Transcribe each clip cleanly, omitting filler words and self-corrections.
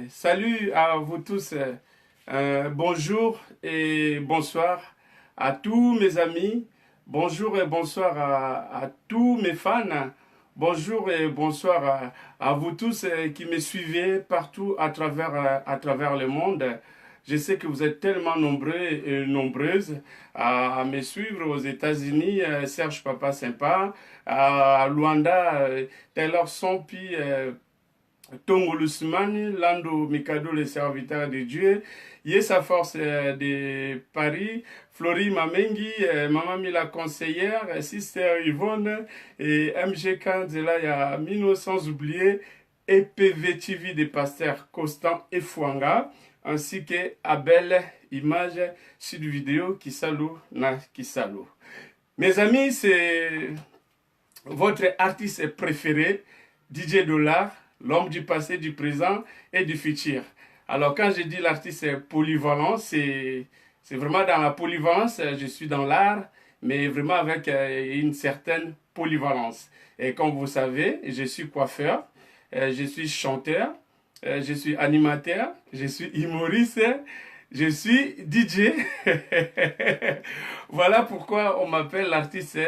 Salut à vous tous. Bonjour et bonsoir à tous mes amis. Bonjour et bonsoir à tous mes fans. Bonjour et bonsoir à vous tous qui me suivez partout à travers le monde. Je sais que vous êtes tellement nombreux et nombreuses à me suivre aux États-Unis. Serge Papa Sympa, à Luanda, Taylor Sompi. Tongo Lusmani, Lando Mikado, le serviteur de Dieu, Yesa Force de Paris, Florie Mamengi, Maman Mila conseillère, Sister Yvonne et MG Kanzela, il y a Mino sans oublier, EPV TV de Pasteur Constant et Fouanga, ainsi que Abel Image sur vidéo Kisalu na Kisalu. Mes amis, c'est votre artiste préféré, DJ Dollar, l'homme du passé, du présent et du futur. Alors quand je dis l'artiste est polyvalent, c'est vraiment dans la polyvalence, je suis dans l'art, mais vraiment avec une certaine polyvalence. Et comme vous savez, je suis coiffeur, je suis chanteur, je suis animateur, je suis humoriste, je suis DJ. Voilà pourquoi on m'appelle l'artiste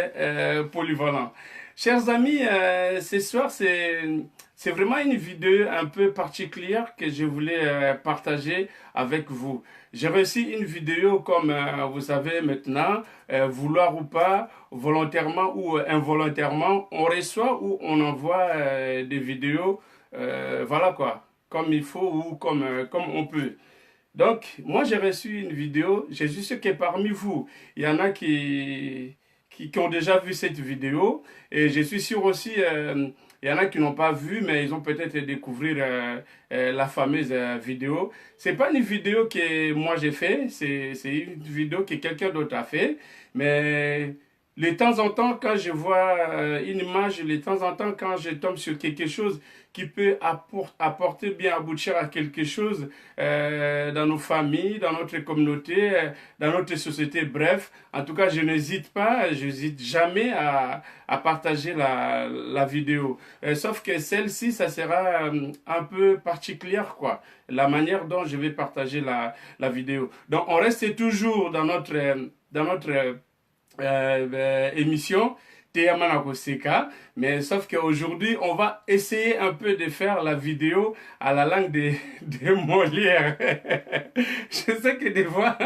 polyvalent. Chers amis, ce soir, c'est vraiment une vidéo un peu particulière que je voulais partager avec vous. J'ai reçu une vidéo comme vous savez maintenant, vouloir ou pas, volontairement ou involontairement, on reçoit ou on envoie des vidéos, voilà quoi, comme il faut ou comme on peut. Donc, moi j'ai reçu une vidéo, je suis sûr que parmi vous, il y en a qui ont déjà vu cette vidéo, et je suis sûr aussi, il y en a qui n'ont pas vu, mais ils ont peut-être découvrir la fameuse vidéo. C'est pas une vidéo que moi j'ai fait, c'est une vidéo que quelqu'un d'autre a fait, mais de temps en temps, quand je vois une image, de temps en temps, quand je tombe sur quelque chose qui peut apporter bien, aboutir à quelque chose dans nos familles, dans notre communauté, dans notre société, bref, en tout cas, je n'hésite pas, je n'hésite jamais à partager la vidéo. Sauf que celle-ci, ça sera un peu particulière, quoi, la manière dont je vais partager la vidéo. Donc, on reste toujours dans notre émission Teyamanako Seka, mais sauf qu'aujourd'hui, on va essayer un peu de faire la vidéo à la langue de Molière. Je sais que des fois,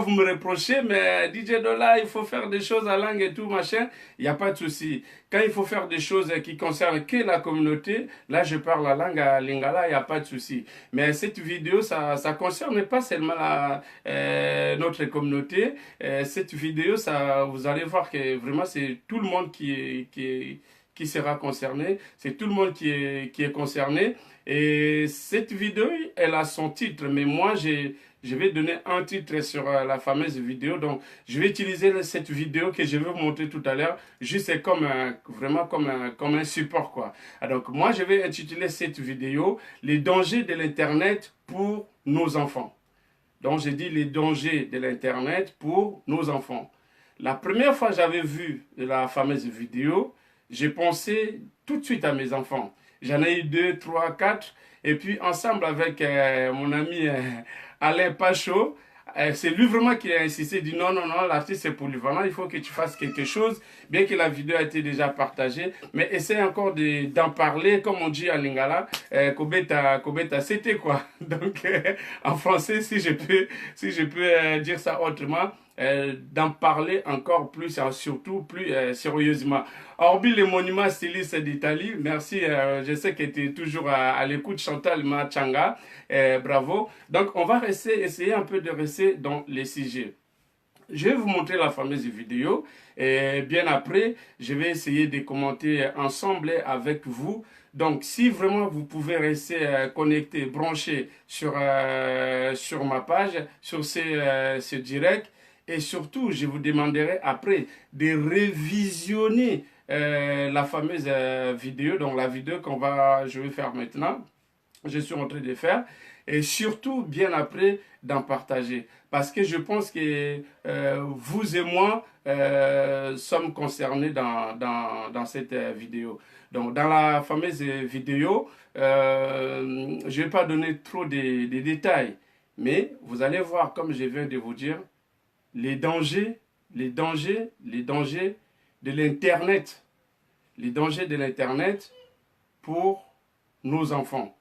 vous me reprochez, mais DJ Dola, il faut faire des choses à langue et tout, machin. Il n'y a pas de souci. Quand il faut faire des choses qui concernent que la communauté, là, je parle la langue à Lingala, il n'y a pas de souci. Mais cette vidéo, ça concerne pas seulement notre communauté. Cette vidéo, vous allez voir que vraiment, c'est tout le monde qui sera concerné. C'est tout le monde qui est concerné. Et cette vidéo, elle a son titre. Mais moi, je vais donner un titre sur la fameuse vidéo. Donc, je vais utiliser cette vidéo que je vais vous montrer tout à l'heure, juste comme vraiment comme un support, quoi. Donc, moi, je vais intituler cette vidéo Les dangers de l'Internet pour nos enfants. Donc, j'ai dit les dangers de l'Internet pour nos enfants. La première fois que j'avais vu la fameuse vidéo, j'ai pensé tout de suite à mes enfants. J'en ai eu deux, trois, quatre. Et puis, ensemble avec mon ami Alain Pachot, c'est lui vraiment qui a insisté, il dit non, non, non, l'artiste est polyvalent, il faut que tu fasses quelque chose, bien que la vidéo a été déjà partagée, mais essaie encore d'en parler, comme on dit à Lingala, Kobeta, c'était quoi? Donc, en français, si je peux dire ça autrement, d'en parler encore plus, et surtout plus sérieusement. Orbi, le monument styliste d'Italie, merci, je sais que tu es toujours à l'écoute, Chantal Machanga, bravo. Donc, on va essayer un peu de rester dans les sujets. Je vais vous montrer la fameuse vidéo et bien après, je vais essayer de commenter ensemble avec vous. Donc, si vraiment vous pouvez rester connecté, branché sur ma page, sur ce direct, et surtout, je vous demanderai après de révisionner la fameuse vidéo, donc la vidéo je vais faire maintenant. je suis en train de faire, et surtout bien après d'en partager. Parce que je pense que vous et moi sommes concernés dans cette vidéo. Donc dans la fameuse vidéo, je ne vais pas donner trop de détails, mais vous allez voir, comme je viens de vous dire, les dangers, les dangers de l'Internet, les dangers de l'Internet pour nos enfants.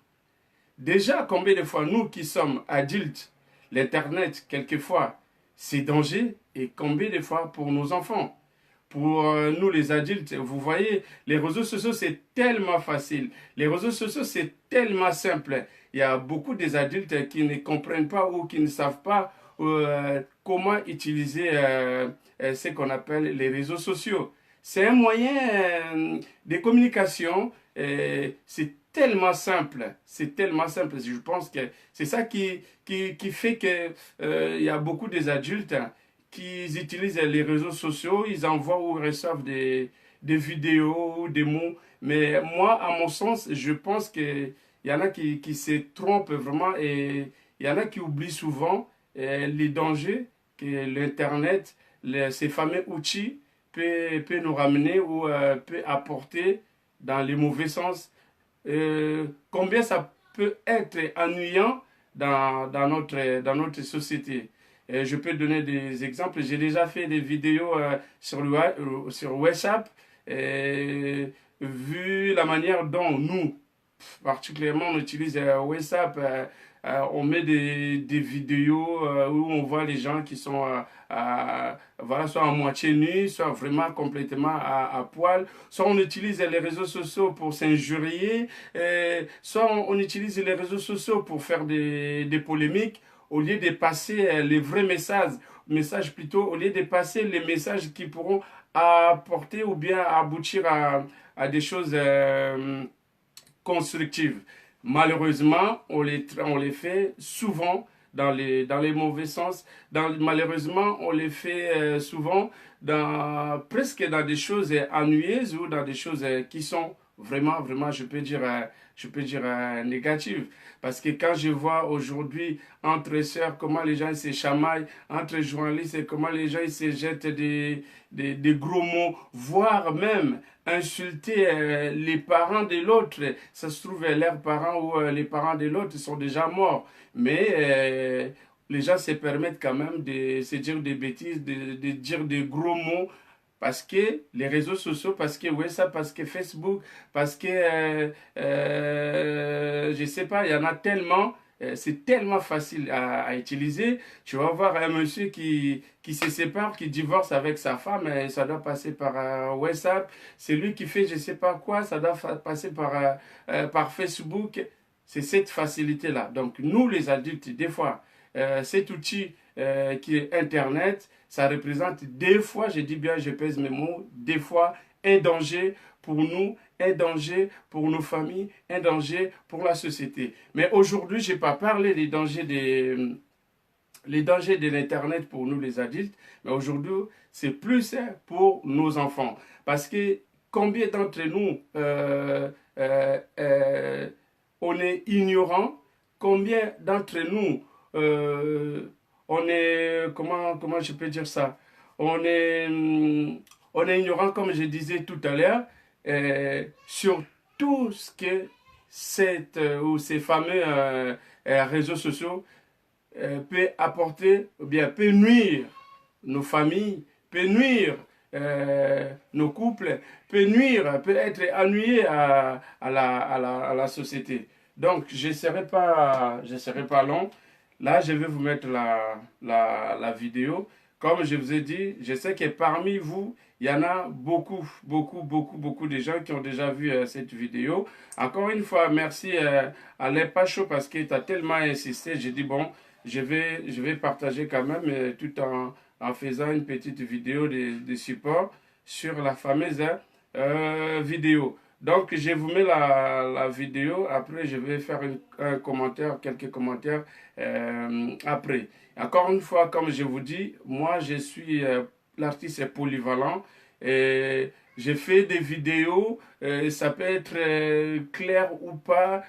Déjà, combien de fois, nous qui sommes adultes, l'Internet, quelquefois, c'est danger, et combien de fois pour nos enfants. Pour nous les adultes, vous voyez, les réseaux sociaux, c'est tellement facile. Les réseaux sociaux, c'est tellement simple. Il y a beaucoup des adultes qui ne comprennent pas ou qui ne savent pas comment utiliser ce qu'on appelle les réseaux sociaux. C'est un moyen de communication. C'est tellement simple. C'est tellement simple. Je pense que c'est ça qui fait que il y a beaucoup des adultes qui utilisent les réseaux sociaux, ils envoient ou reçoivent des vidéos, des mots. Mais moi, à mon sens, je pense qu'il y en a qui se trompent vraiment et il y en a qui oublient souvent les dangers que l'Internet, ces fameux outils, peut nous ramener ou peut apporter dans les mauvais sens. Combien ça peut être ennuyant dans notre société. Je peux donner des exemples. J'ai déjà fait des vidéos sur WhatsApp. Vu la manière dont nous, particulièrement, on utilise WhatsApp, on met des vidéos où on voit les gens qui sont voilà, soit à moitié nus, soit vraiment complètement à poil. Soit on utilise les réseaux sociaux pour s'injurier, soit on utilise les réseaux sociaux pour faire des polémiques, au lieu de passer les vrais messages plutôt, au lieu de passer les messages qui pourront apporter ou bien aboutir à des choses constructives. Malheureusement, on les fait souvent dans les mauvais sens. Malheureusement, on les fait souvent presque dans des choses ennuyeuses ou dans des choses qui sont vraiment, je peux dire négatives. Parce que quand je vois aujourd'hui entre sœurs comment les gens se chamaillent, entre journalistes comment les gens se jettent des gros mots, voire même insulter les parents de l'autre. Ça se trouve, leurs parents ou les parents de l'autre sont déjà morts. Mais les gens se permettent quand même de se dire des bêtises, de dire des gros mots. Parce que les réseaux sociaux, parce que WhatsApp, parce que Facebook, parce que, je sais pas, il y en a tellement, c'est tellement facile à utiliser. Tu vas voir un monsieur qui se sépare, qui divorce avec sa femme, ça doit passer par WhatsApp. C'est lui qui fait je sais pas quoi, ça doit passer par Facebook. C'est cette facilité-là. Donc nous, les adultes, des fois, cet outil qui est Internet, ça représente des fois, je dis bien, je pèse mes mots, des fois un danger pour nous, un danger pour nos familles, un danger pour la société. Mais aujourd'hui, je n'ai pas parlé les dangers de l'Internet pour nous les adultes, mais aujourd'hui, c'est plus pour nos enfants. Parce que combien d'entre nous, on est ignorant, combien d'entre nous, on est, comment je peux dire ça, on est ignorant, comme je disais tout à l'heure, sur tout ce que ou ces fameux réseaux sociaux peut apporter, ou bien peut nuire nos familles, peut nuire nos couples, peut être ennuyé à la société. Donc, je ne serai pas long. Là, je vais vous mettre la vidéo. Comme je vous ai dit, je sais que parmi vous, il y en a beaucoup de gens qui ont déjà vu cette vidéo. Encore une fois, merci à l'Epacho parce qu'il t'a tellement insisté. J'ai dit, bon, je vais partager quand même tout en faisant une petite vidéo de support sur la fameuse vidéo. Donc, je vous mets la vidéo. Après, je vais faire un commentaire, quelques commentaires après. Encore une fois, comme je vous dis, moi, je suis l'artiste polyvalent. Et j'ai fait des vidéos, ça peut être clair ou pas,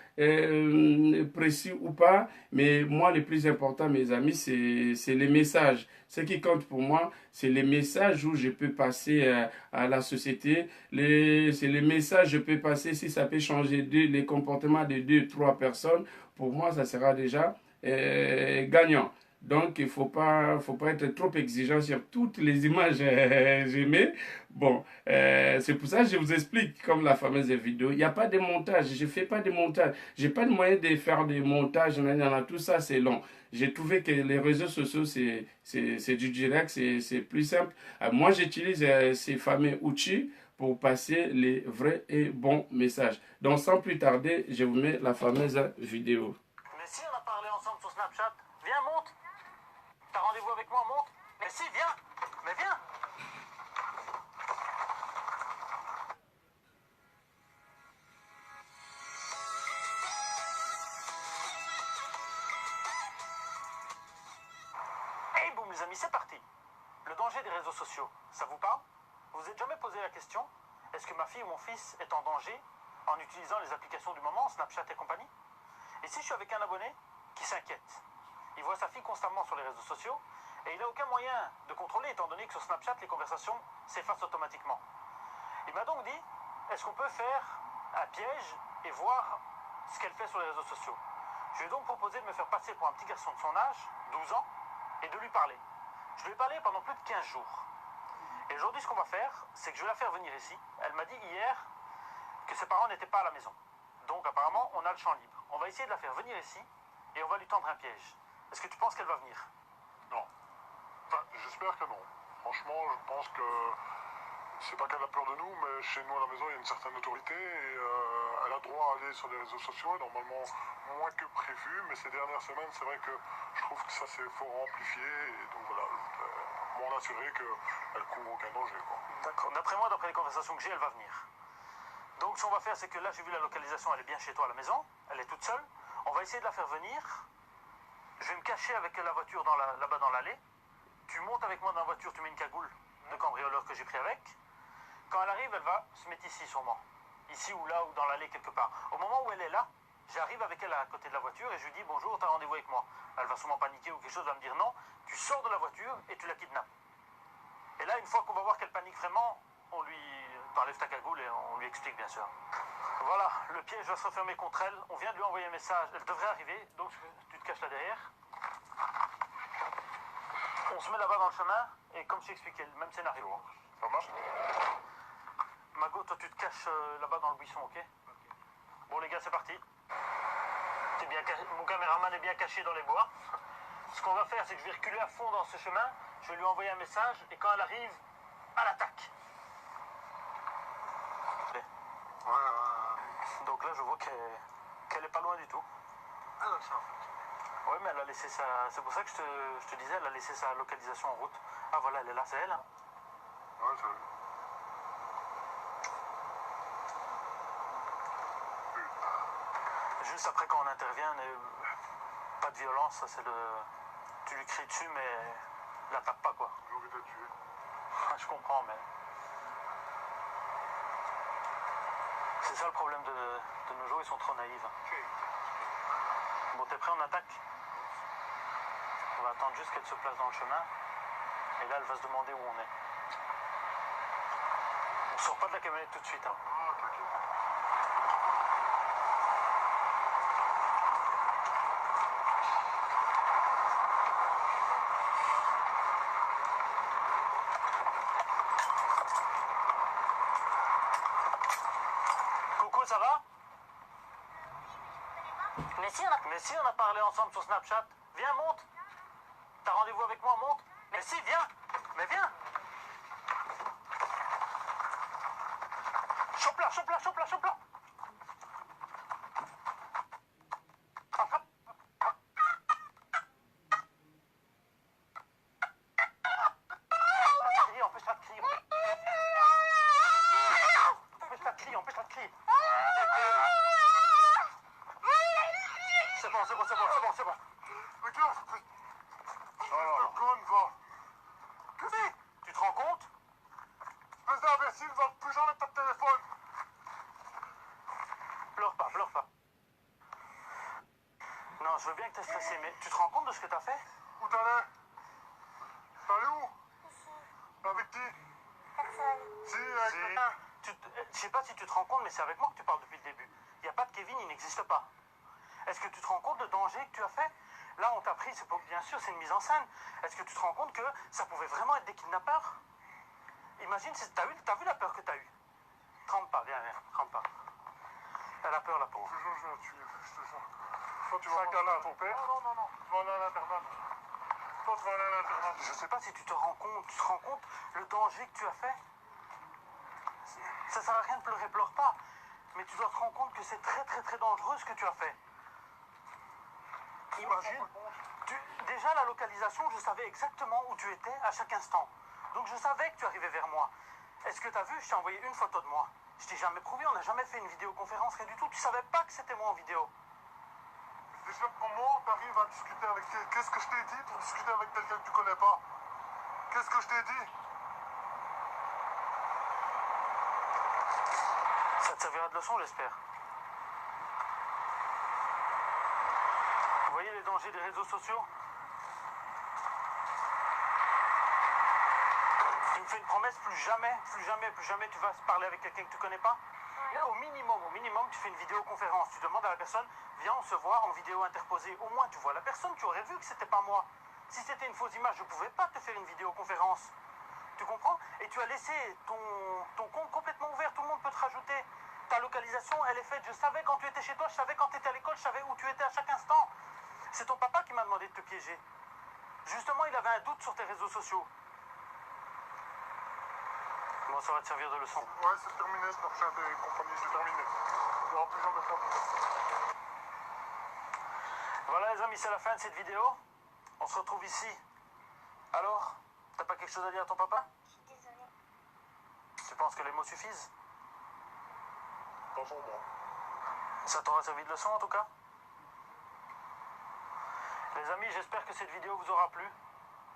précis ou pas, mais moi, le plus important, mes amis, c'est les messages. Ce qui compte pour moi, c'est les messages où je peux passer à la société. C'est les messages que je peux passer si ça peut changer les comportements de deux, trois personnes. Pour moi, ça sera déjà gagnant. Donc, il faut pas être trop exigeant sur toutes les images j'aimais. Bon, c'est pour ça que je vous explique, comme la fameuse vidéo, il n'y a pas de montage, je ne fais pas de montage, j'ai pas de moyen de faire des montages, tout ça c'est long. J'ai trouvé que les réseaux sociaux c'est du direct, c'est plus simple. Moi j'utilise ces fameux outils pour passer les vrais et bons messages. Donc sans plus tarder, je vous mets la fameuse vidéo. Mais si on a parlé ensemble sur Snapchat, viens monte. T'as rendez-vous avec moi, monte. Mais si, viens. Mais viens. Hey boum les amis, c'est parti. Le danger des réseaux sociaux, ça vous parle? Vous vous êtes jamais posé la question, est-ce que ma fille ou mon fils est en danger en utilisant les applications du moment, Snapchat et compagnie? Et si je suis avec un abonné qui s'inquiète, il voit sa fille constamment sur les réseaux sociaux et il n'a aucun moyen de contrôler étant donné que sur Snapchat les conversations s'effacent automatiquement. Il m'a donc dit, est-ce qu'on peut faire un piège et voir ce qu'elle fait sur les réseaux sociaux? Je lui ai donc proposé de me faire passer pour un petit garçon de son âge, 12 ans, et de lui parler. Je lui ai parlé pendant plus de 15 jours. Et aujourd'hui, ce qu'on va faire, c'est que je vais la faire venir ici. Elle m'a dit hier que ses parents n'étaient pas à la maison. Donc apparemment, on a le champ libre. On va essayer de la faire venir ici et on va lui tendre un piège. Est-ce que tu penses qu'elle va venir? Non. Enfin, j'espère que non. Franchement, je pense que c'est pas qu'elle a peur de nous, mais chez nous à la maison, il y a une certaine autorité et elle a droit à aller sur les réseaux sociaux, et normalement moins que prévu, mais ces dernières semaines, c'est vrai que je trouve que ça s'est fort amplifié, et donc voilà, je voudrais m'en assurer qu'elle court aucun danger, quoi. D'accord. D'après moi, d'après les conversations que j'ai, elle va venir. Donc ce qu'on va faire, c'est que là, j'ai vu la localisation, elle est bien chez toi à la maison, elle est toute seule. On va essayer de la faire venir. Je vais me cacher avec la voiture là-bas dans l'allée. Tu montes avec moi dans la voiture, tu mets une cagoule de cambrioleur que j'ai pris avec. Quand elle arrive, elle va se mettre ici sûrement. Ici ou là, ou dans l'allée quelque part. Au moment où elle est là, j'arrive avec elle à côté de la voiture et je lui dis bonjour, t'as rendez-vous avec moi. Elle va sûrement paniquer ou quelque chose, va me dire non. Tu sors de la voiture et tu la kidnappes. Et là, une fois qu'on va voir qu'elle panique vraiment, on lui enlève ta cagoule et on lui explique bien sûr. Voilà, le piège va se refermer contre elle. On vient de lui envoyer un message. Elle devrait arriver, donc tu te caches là derrière. On se met là-bas dans le chemin et comme je t'ai expliqué, le même scénario. Ça marche? Mago, toi tu te caches là-bas dans le buisson, ok? Bon les gars, c'est parti. Mon caméraman est bien caché dans les bois. Ce qu'on va faire, c'est que je vais reculer à fond dans ce chemin. Je vais lui envoyer un message et quand elle arrive, à l'attaque. Donc là, je vois qu'elle est pas loin du tout. Ah, donc ça en fait. Oui, mais elle a laissé sa... C'est pour ça que je te disais, elle a laissé sa localisation en route. Ah voilà, elle est là, c'est elle. Ouais, ça. Juste après, quand on intervient, pas de violence, ça c'est le... Tu lui cries dessus, mais la tape pas, quoi. J'ai envie de la tuer. Je comprends, mais... C'est ça le problème de nos jours, ils sont trop naïfs. Bon, t'es prêt, on attaque? On va attendre juste qu'elle se place dans le chemin. Et là, elle va se demander où on est. On sort pas de la camionnette tout de suite, hein. Ah, t'inquiète. Coucou, ça va? Mais si, on a parlé ensemble sur Snapchat. Viens, monte. T'as rendez-vous avec moi, monte. Mais si, viens. Mais viens. Chope-la, chope-la, chope-la, chope-la. Attrape. Empêche-la de crier, empêche-la de crier. Empêche-la de crier. C'est bon, c'est bon, c'est bon, c'est bon, c'est bon. Regarde, espèce de conne, va. Tu te rends compte? Espèce d'imbécile, va plus jamais ton téléphone. Pleure pas, pleure pas. Non, je veux bien que t'es stressé, mais tu te rends compte de ce que t'as fait? Où t'allais? T'allais où? Avec qui? Si, avec Je sais pas si tu te rends compte, mais c'est avec moi que tu parles depuis le début. Il n'y a pas de Kevin, il n'existe pas. Est-ce que tu te rends compte du danger que tu as fait? Là, on t'a pris, bien sûr, c'est une mise en scène. Est-ce que tu te rends compte que ça pouvait vraiment être des kidnappeurs? Imagine, t'as vu la peur que t'as eue? Trempe pas, viens, trempe pas. Elle a peur, la pauvre. Je vais la tuer, je te jure. Toi, tu vas aller à ton père? Non. Tu vas aller à l'internat. Toi, tu vas aller à l'internat. Je sais pas si tu te rends compte le danger que tu as fait? Ça sert à rien de pleurer, pleure pas. Mais tu dois te rendre compte que c'est très dangereux ce que tu as fait. Imagine, déjà la localisation, je savais exactement où tu étais à chaque instant. Donc je savais que tu arrivais vers moi. Est-ce que tu as vu, je t'ai envoyé une photo de moi. Je t'ai jamais prouvé, on n'a jamais fait une vidéoconférence, rien du tout. Tu savais pas que c'était moi en vidéo. Déjà, comment t'arrives à discuter avec... Qu'est-ce que je t'ai dit pour discuter avec quelqu'un que tu connais pas? Qu'est-ce que je t'ai dit? Ça te servira de leçon, j'espère. Vous voyez les dangers des réseaux sociaux? Tu me fais une promesse, plus jamais tu vas parler avec quelqu'un que tu connais pas? Et au minimum, tu fais une vidéoconférence. Tu demandes à la personne, viens, on se voit en vidéo interposée. Au moins, tu vois la personne, tu aurais vu que c'était pas moi. Si c'était une fausse image, je pouvais pas te faire une vidéoconférence. Tu comprends? Et tu as laissé ton compte complètement ouvert, tout le monde peut te rajouter. Ta localisation, elle est faite. Je savais quand tu étais chez toi, je savais quand tu étais à l'école, je savais où tu étais à chaque instant. C'est ton papa qui m'a demandé de te piéger. Justement, il avait un doute sur tes réseaux sociaux. Bon, ça va te servir de leçon. Ouais, c'est terminé, Snapchat et compagnie, c'est terminé. Il n'y aura plus jamais ça. Voilà les amis, c'est la fin de cette vidéo. On se retrouve ici. Alors, t'as pas quelque chose à dire à ton papa? Je suis désolée. Tu penses que les mots suffisent? Pas pour moi. Ça t'aura servi de leçon en tout cas? Les amis, j'espère que cette vidéo vous aura plu.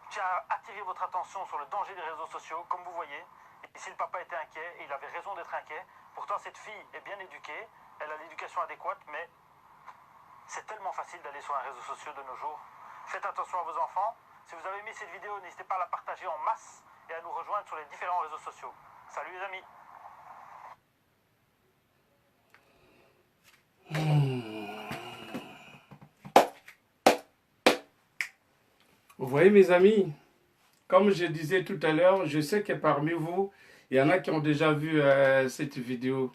Je tiens à attirer votre attention sur le danger des réseaux sociaux, comme vous voyez. Et si le papa était inquiet, et il avait raison d'être inquiet, pourtant cette fille est bien éduquée, elle a l'éducation adéquate, mais c'est tellement facile d'aller sur un réseau social de nos jours. Faites attention à vos enfants. Si vous avez aimé cette vidéo, n'hésitez pas à la partager en masse et à nous rejoindre sur les différents réseaux sociaux. Salut les amis! Vous voyez mes amis, comme je disais tout à l'heure, je sais que parmi vous, il y en a qui ont déjà vu cette vidéo.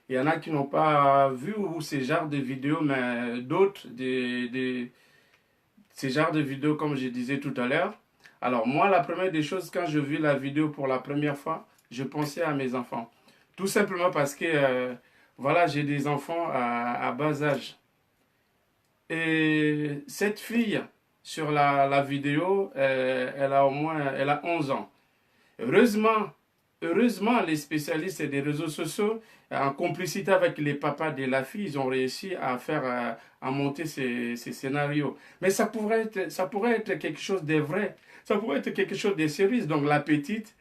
Il y en a qui n'ont pas vu ou ces genres de vidéos, mais d'autres, ces genres de vidéos comme je disais tout à l'heure. Alors moi, la première des choses, quand je vis la vidéo pour la première fois, je pensais à mes enfants. Tout simplement parce que, voilà, j'ai des enfants à bas âge. Et cette fille, sur la vidéo, elle a 11 ans. Heureusement, les spécialistes des réseaux sociaux, en complicité avec les papas de la fille, ils ont réussi à monter ces scénarios. Mais ça pourrait être quelque chose de vrai. Ça pourrait être quelque chose de sérieux. Donc la petite,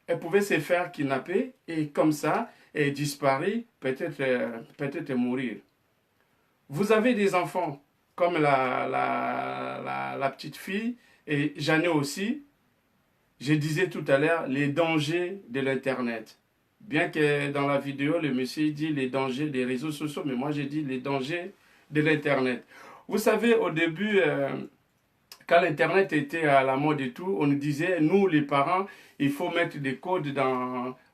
elle pouvait se faire kidnapper et comme ça, elle disparaît, peut-être mourir. Vous avez des enfants comme la petite fille, et j'en ai aussi. Je disais tout à l'heure les dangers de l'Internet. Bien que dans la vidéo, le monsieur dit les dangers des réseaux sociaux, mais moi j'ai dit les dangers de l'Internet. Vous savez, au début, quand l'Internet était à la mode et tout, on nous disait, nous les parents, il faut mettre des codes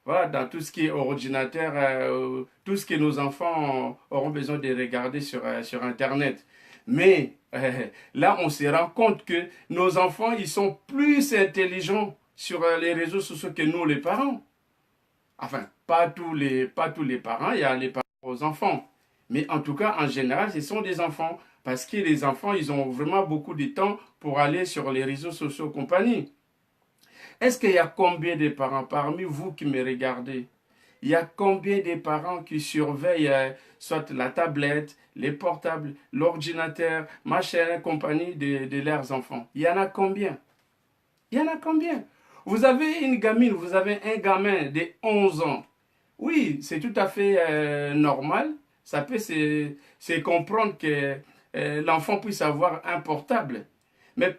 voilà, dans tout ce qui est ordinateur, tout ce que nos enfants auront besoin de regarder sur Internet. Mais là, on se rend compte que nos enfants, ils sont plus intelligents sur les réseaux sociaux que nous, les parents. Enfin, pas tous les parents, il y a les parents aux enfants. Mais en tout cas, en général, ce sont des enfants. Parce que les enfants, ils ont vraiment beaucoup de temps pour aller sur les réseaux sociaux compagnie. Est-ce qu'il y a combien de parents parmi vous qui me regardez? Il y a combien de parents qui surveillent soit la tablette, les portables, l'ordinateur, machin, compagnie de leurs enfants? Il y en a combien? Il y en a combien? Vous avez une gamine, vous avez un gamin de 11 ans. Oui, c'est tout à fait normal. Ça peut se comprendre que l'enfant puisse avoir un portable. Mais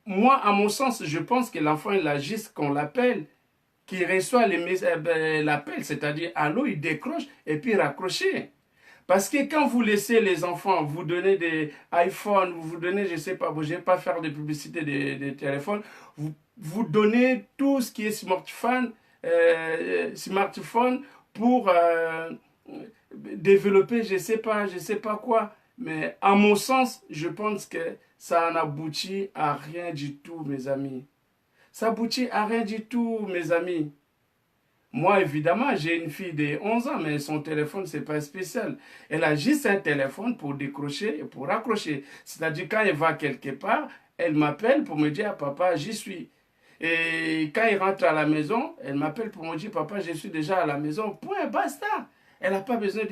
moi, à mon sens, je pense que l'enfant, il a juste qu'on l'appelle, qu'il reçoit l'appel, c'est-à-dire allô, il décroche et puis raccrocher. Parce que quand vous laissez les enfants, vous donnez des iPhones, vous donnez, je ne sais pas, je ne vais pas faire de publicité des téléphones, vous donnez tout ce qui est smartphone pour développer, je sais pas quoi. Mais à mon sens, je pense que ça n'aboutit à rien du tout, mes amis. Ça aboutit à rien du tout, mes amis. Moi, évidemment, j'ai une fille de 11 ans, mais son téléphone, c'est pas spécial. Elle a juste un téléphone pour décrocher et pour raccrocher. C'est-à-dire, quand elle va quelque part, elle m'appelle pour me dire, ah, papa, j'y suis. Et quand il rentre à la maison, elle m'appelle pour me dire, papa, je suis déjà à la maison. Point, basta. Elle n'a pas besoin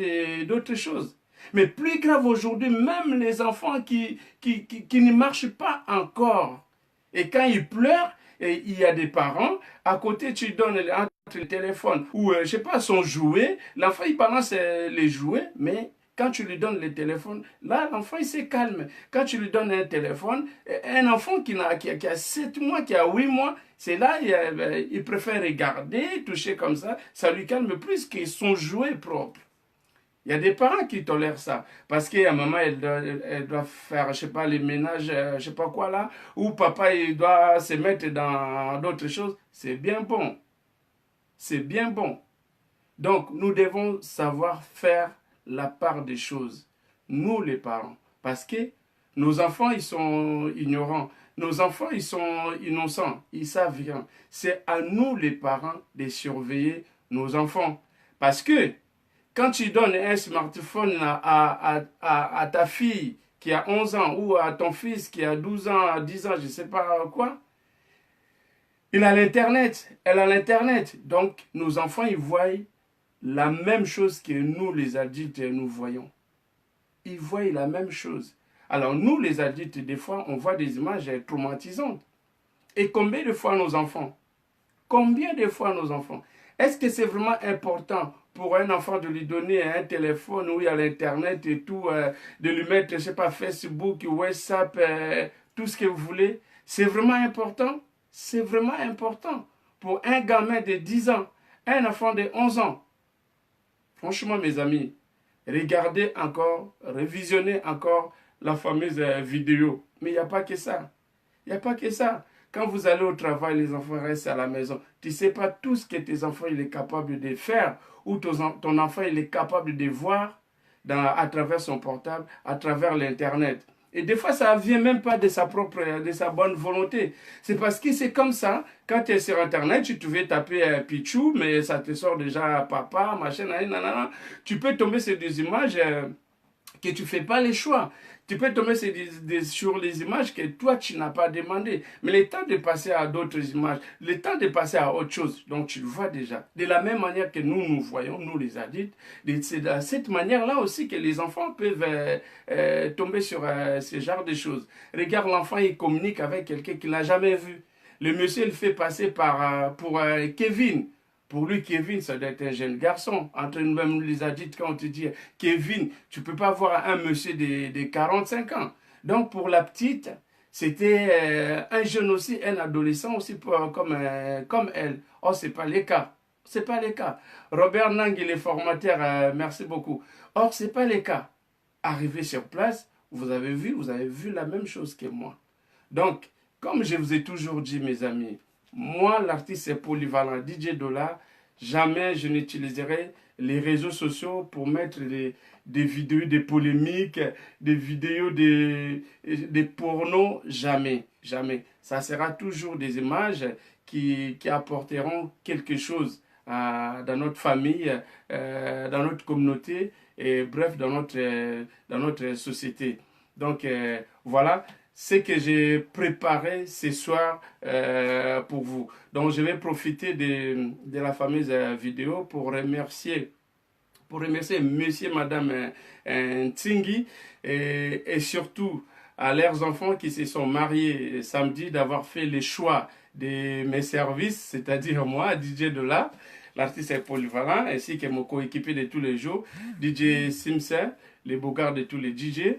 d'autre chose. Mais plus grave aujourd'hui, même les enfants qui ne marchent pas encore. Et quand ils pleurent, et il y a des parents, à côté, tu donnes le téléphone ou, je sais pas, son jouet. L'enfant, il balance les jouets, mais quand tu lui donnes le téléphone, là, l'enfant, il se calme. Quand tu lui donnes un téléphone, un enfant qui a 7 mois, qui a 8 mois, c'est là, il préfère regarder, toucher comme ça lui calme plus que son jouet propre. Il y a des parents qui tolèrent ça. Parce qu'à maman, elle doit faire, je sais pas, les ménages, je sais pas quoi là. Ou papa, il doit se mettre dans d'autres choses. C'est bien bon. C'est bien bon. Donc, nous devons savoir faire la part des choses. Nous, les parents. Parce que nos enfants, ils sont ignorants. Nos enfants, ils sont innocents. Ils savent rien. C'est à nous, les parents, de surveiller nos enfants. Parce que quand tu donnes un smartphone à ta fille qui a 11 ans ou à ton fils qui a 12 ans, 10 ans, je ne sais pas quoi, il a l'Internet, elle a l'Internet. Donc, nos enfants, ils voient la même chose que nous, les adultes, nous voyons. Ils voient la même chose. Alors, nous, les adultes, des fois, on voit des images traumatisantes. Et combien de fois nos enfants? Combien de fois nos enfants? Est-ce que c'est vraiment important pour un enfant de lui donner un téléphone où il y a l'Internet et tout, de lui mettre, je ne sais pas, Facebook, WhatsApp, tout ce que vous voulez? C'est vraiment important? C'est vraiment important. Pour un gamin de 10 ans, un enfant de 11 ans. Franchement, mes amis, regardez encore, révisionnez encore la fameuse vidéo. Mais il n'y a pas que ça. Il n'y a pas que ça. Quand vous allez au travail, les enfants restent à la maison. Tu ne sais pas tout ce que tes enfants il est capable de faire ou ton enfant il est capable de voir à travers son portable, à travers l'Internet. Et des fois, ça ne vient même pas de sa bonne volonté. C'est parce que c'est comme ça. Quand tu es sur Internet, tu veux taper Pichou, mais ça te sort déjà papa, machin, nanana. Tu peux tomber sur des images que tu ne fais pas les choix. Tu peux tomber sur les images que toi, tu n'as pas demandé. Mais le temps de passer à d'autres images, le temps de passer à autre chose, donc tu le vois déjà. De la même manière que nous voyons, nous les adultes, c'est de cette manière-là aussi que les enfants peuvent tomber sur ce genre de choses. Regarde, l'enfant, il communique avec quelqu'un qu'il n'a jamais vu. Le monsieur, il fait passer pour Kevin. Pour lui, Kevin, ça doit être un jeune garçon. Entre nous-mêmes, les adultes, quand on te dit Kevin, tu ne peux pas voir un monsieur de 45 ans. Donc, pour la petite, c'était un jeune aussi, un adolescent aussi comme elle. Oh, ce n'est pas le cas. Ce n'est pas le cas. Robert Nang, il est formateur, merci beaucoup. Or, ce n'est pas le cas. Arrivé sur place, vous avez vu la même chose que moi. Donc, comme je vous ai toujours dit, mes amis, moi, l'artiste est polyvalent. DJ Dollar, jamais je n'utiliserai les réseaux sociaux pour mettre des vidéos, des polémiques, des vidéos, des pornos. Jamais, jamais. Ça sera toujours des images qui apporteront quelque chose dans notre famille, dans notre communauté, et bref, dans notre société. Donc, voilà ce que j'ai préparé ce soir pour vous. Donc, je vais profiter de la fameuse vidéo pour remercier monsieur, madame Ntingi et surtout à leurs enfants qui se sont mariés samedi d'avoir fait le choix de mes services, c'est-à-dire moi, DJ Dollar, l'artiste est polyvalent, ainsi que mon coéquipier de tous les jours, DJ Simsa, les beaux gars de tous les DJ.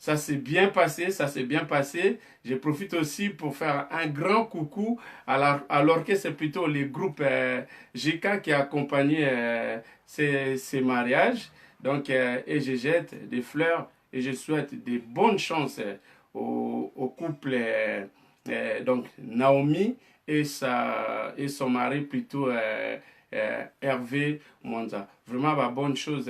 ça s'est bien passé, ça s'est bien passé. Je profite aussi pour faire un grand coucou à l'orchestre, c'est plutôt les groupes GK qui a accompagné ces mariages. Donc, et je jette des fleurs et je souhaite des bonnes chances au couple donc Naomi et son mari plutôt Hervé Mwanza. Vraiment, bonne chose,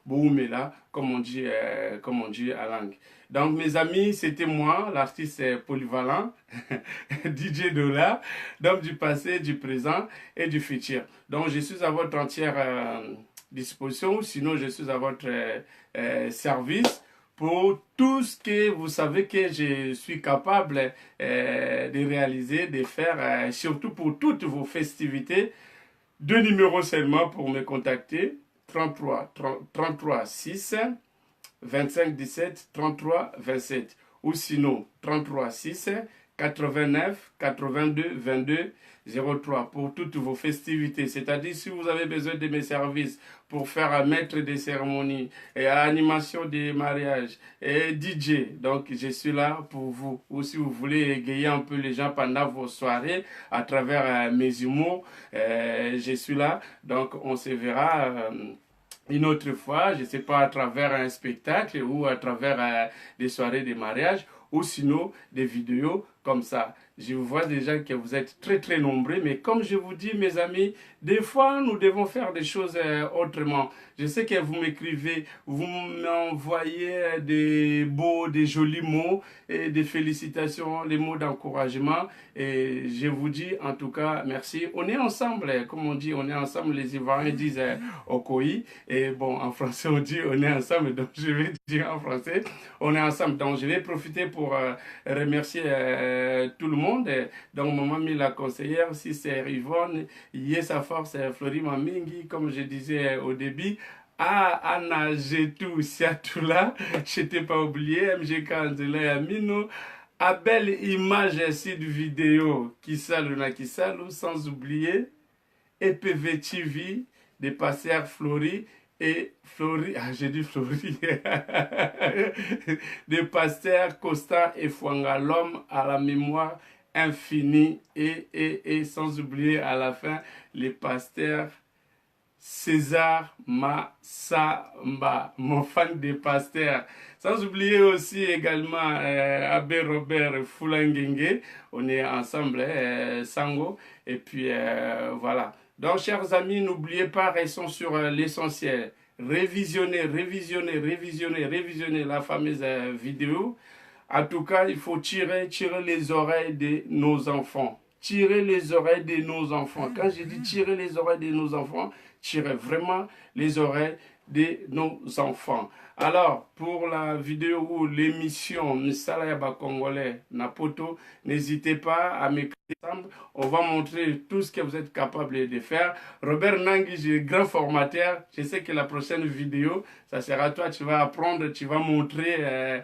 Boumela, comme on dit à langue. Donc, mes amis, c'était moi, l'artiste polyvalent, DJ Dola, donc du passé, du présent et du futur. Donc, je suis à votre entière disposition, sinon je suis à votre service pour tout ce que vous savez que je suis capable de réaliser, de faire, surtout pour toutes vos festivités. 2 numéros seulement pour me contacter, 33 6 25 17 33 27 ou sinon 33 6 89 82 22 03 pour toutes vos festivités. C'est-à-dire si vous avez besoin de mes services pour faire maître des cérémonies et animation des mariages et DJ, donc je suis là pour vous. Ou si vous voulez égayer un peu les gens pendant vos soirées à travers mes humours, je suis là. Donc on se verra une autre fois, je ne sais pas, à travers un spectacle ou à travers des soirées de mariage ou sinon des vidéos comme ça. Je vous vois déjà que vous êtes très très nombreux, mais comme je vous dis mes amis, des fois nous devons faire des choses autrement. Je sais que vous m'écrivez, vous m'envoyez des beaux, des jolis mots et des félicitations, des mots d'encouragement et je vous dis en tout cas merci. On est ensemble, comme on dit, on est ensemble, les Ivoiriens disent Okoi et bon en français on dit on est ensemble, donc je vais dire en français on est ensemble. Donc je vais profiter pour remercier tout le monde. Donc, maman la conseillère, si c'est Yvonne, Yesa Force, Florie Mamingi, comme je disais au début. Ah, Anna Jetou, Siatoula, je t'ai pas oublié, MGK Angela Amino, Abel Image Sud Vidéo, Kisalou na Kisalou, sans oublier, EPV TV, des passeurs Florie, et Florie, ah j'ai dit Florie, des pasteurs Costa et Fouanga, l'homme à la mémoire infinie et sans oublier à la fin les pasteurs César Massamba, mon fan des pasteurs. Sans oublier aussi également Abbé Robert Foulangenge, on est ensemble, Sango, et puis voilà. Donc, chers amis, n'oubliez pas, restons sur l'essentiel. Révisionnez la fameuse vidéo. En tout cas, il faut tirer les oreilles de nos enfants. Tirer les oreilles de nos enfants. Quand je dis tirer les oreilles de nos enfants, tirer vraiment les oreilles de nos enfants. Alors, pour la vidéo ou l'émission Misala Yaba Congolais Napoto, n'hésitez pas à m'écrire. On va montrer tout ce que vous êtes capable de faire. Robert Nangui, j'ai grand formateur. Je sais que la prochaine vidéo, ça sera toi. Tu vas apprendre, tu vas montrer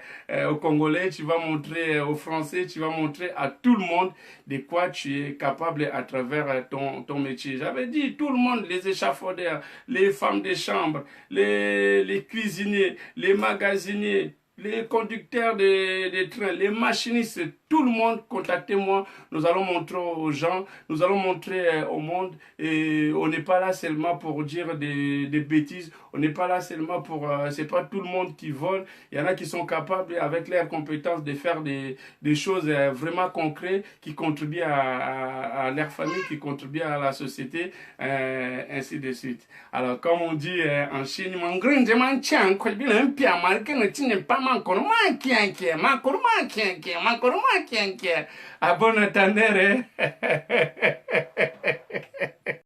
aux Congolais, tu vas montrer aux Français, tu vas montrer à tout le monde de quoi tu es capable à travers ton métier. J'avais dit, tout le monde, les échafaudaires, les femmes de chambre, les cuisiniers, les magasiniers, les conducteurs de trains, les machinistes, tout le monde, contactez-moi. Nous allons montrer aux gens, nous allons montrer au monde. Et on n'est pas là seulement pour dire des bêtises. On n'est pas là seulement pour... c'est pas tout le monde qui vole. Il y en a qui sont capables, avec leurs compétences, de faire des choses vraiment concrètes qui contribuent à leur famille, qui contribuent à la société, ainsi de suite. Alors, comme on dit en Chine, à bon entendeur,